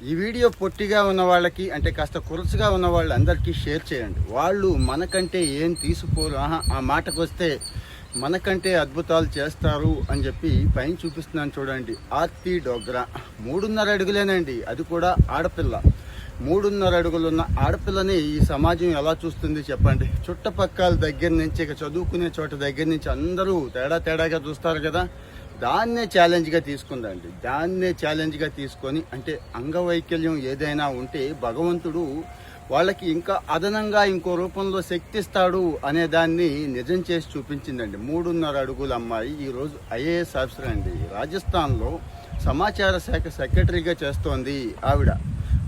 ఈ వీడియో పొట్టిగా ఉన్న వాళ్ళకి అంటే కాస్త కురచుగా ఉన్న వాళ్ళందరికీ షేర్ చేయండి. వాళ్ళు మనకంటే ఏం తీసుకోరు, ఆ మాటకు వస్తే మనకంటే అద్భుతాలు చేస్తారు అని చెప్పి పైన చూపిస్తున్నాను చూడండి. ఆర్తి డోగ్రా 3.5 అడుగులేనండి, అది కూడా ఆడపిల్ల. 3.5 అడుగులున్న ఆడపిల్లని ఈ సమాజం ఎలా చూస్తుంది చెప్పండి. చుట్టపక్కల దగ్గర నుంచి, ఇక చదువుకునే చోట దగ్గర నుంచి అందరూ తేడాగా చూస్తారు కదా. దాన్నే ఛాలెంజ్గా తీసుకుందండి. దాన్నే ఛాలెంజ్గా తీసుకొని, అంటే అంగవైకల్యం ఏదైనా ఉంటే భగవంతుడు వాళ్ళకి ఇంకా అదనంగా ఇంకో రూపంలో శక్తి ఇస్తాడు అనే దాన్ని నిజం చేసి చూపించిందండి. 3.5 అడుగుల అమ్మాయి ఈరోజు ఐఏఎస్ ఆఫీసర్ అండి. రాజస్థాన్లో సమాచార శాఖ సెక్రటరీగా చేస్తోంది ఆవిడ.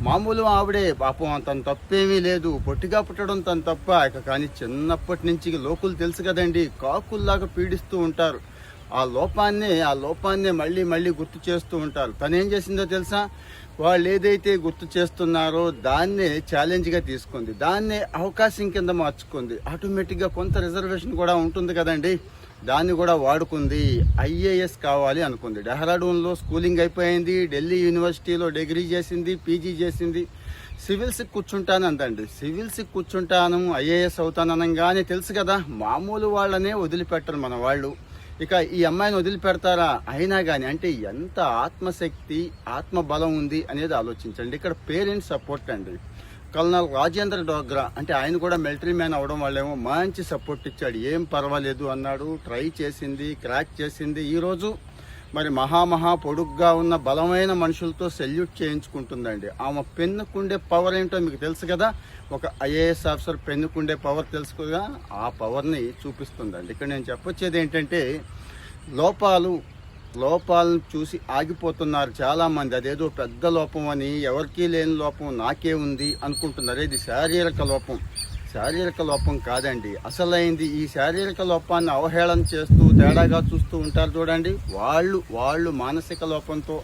మామూలు ఆవిడే, పాపం తన తప్పేమీ లేదు, పొట్టిగా పుట్టడం తన తప్ప. కానీ చిన్నప్పటి నుంచి లోకులు తెలుసు కదండి, కాకుల్లాగా పీడిస్తూ ఉంటారు. ఆ లోపాన్నే మళ్ళీ గుర్తు చేస్తూ ఉంటారు. తనేం చేసిందో తెలుసా? వాళ్ళు ఏదైతే గుర్తు చేస్తున్నారో దాన్నే ఛాలెంజ్గా తీసుకుంది, దాన్నే అవకాశం కింద మార్చుకుంది. ఆటోమేటిక్గా కొంత రిజర్వేషన్ కూడా ఉంటుంది కదండి, దాన్ని కూడా వాడుకుంది. ఐఏఎస్ కావాలి అనుకుంది. డెహ్రాడూన్లో స్కూలింగ్ అయిపోయింది, ఢిల్లీ యూనివర్సిటీలో డిగ్రీ చేసింది, పీజీ చేసింది. సివిల్స్కి కూర్చుంటాను అందండి. సివిల్స్కి కూర్చుంటాను, ఐఏఎస్ అవుతాను అనగానే తెలుసు కదా, మామూలు వాళ్ళనే వదిలిపెట్టరు మన వాళ్ళు. ఇక ఈ అమ్మాయిని వదిలిపెడతారా? అయినా కానీ అంటే ఎంత ఆత్మశక్తి, ఆత్మబలం ఉంది అనేది ఆలోచించండి. ఇక్కడ పేరెంట్స్ సపోర్ట్ అండి. కల్నల్ రాజేంద్ర డోగ్రా అంటే ఆయన కూడా మిలిటరీ మ్యాన్ అవడం వల్లేమో మంచి సపోర్ట్ ఇచ్చాడు. ఏం పర్వాలేదు అన్నాడు, ట్రై చేసింది, క్రాక్ చేసింది. ఈరోజు మరి మహా పొడుగ్గా ఉన్న బలమైన మనుషులతో సెల్యూట్ చేయించుకుంటుందండి. ఆమె పెన్నుకుండే పవర్ ఏంటో మీకు తెలుసు కదా. ఒక ఐఏఎస్ ఆఫీసర్ పెన్నుకుండే పవర్ తెలుసు కదా, ఆ పవర్ని చూపిస్తుందండి. ఇక్కడ నేను చెప్పొచ్చేది ఏంటంటే, లోపాలను చూసి ఆగిపోతున్నారు చాలామంది. అదేదో పెద్ద లోపం అని, ఎవరికీ లేని లోపం నాకే ఉంది అనుకుంటున్నారు. ఇది శారీరక లోపం కాదండి. అసలైంది ఈ శారీరక లోపాన్ని అవహేళన చేస్తూ తేడాగా చూస్తూ ఉంటారు చూడండి. వాళ్ళు మానసిక లోపంతో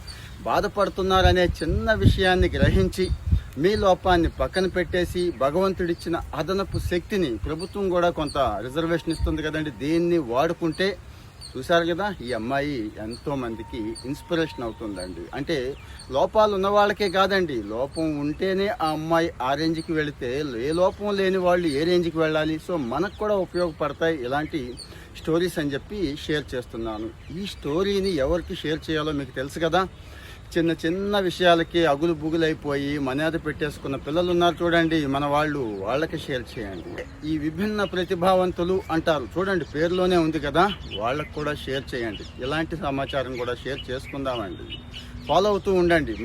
బాధపడుతున్నారనే చిన్న విషయాన్ని గ్రహించి మీ లోపాన్ని పక్కన పెట్టేసి భగవంతుడిచ్చిన అదనపు శక్తిని, ప్రభుత్వం కూడా కొంత రిజర్వేషన్ ఇస్తుంది కదండి, దీన్ని వాడుకుంటే చూశారు కదా, ఈ అమ్మాయి ఎంతో మందికి ఇన్స్పిరేషన్ అవుతుందండి. అంటే లోపాలు ఉన్న వాళ్ళకే కాదండి, లోపం ఉంటేనే ఆ అమ్మాయి ఆ రేంజ్కి వెళితే ఏ లోపం లేని వాళ్ళు ఏ రేంజ్కి వెళ్ళాలి. సో మనకు కూడా ఉపయోగపడతాయి ఇలాంటి స్టోరీస్ అని చెప్పి షేర్ చేస్తున్నాను. ఈ స్టోరీని ఎవరికి షేర్ చేయాలో మీకు తెలుసు కదా. చిన్న విషయాలకి అగులు బుగులైపోయి మర్యాద పెట్టేసుకున్న పిల్లలు ఉన్నారు చూడండి, మన వాళ్ళకి షేర్ చేయండి. ఈ విభిన్న ప్రతిభావంతులు అంటారు చూడండి, పేరులోనే ఉంది కదా, వాళ్ళకు కూడా షేర్ చేయండి. ఇలాంటి సమాచారం కూడా షేర్ చేసుకుందామండి. ఫాలో అవుతూ ఉండండి.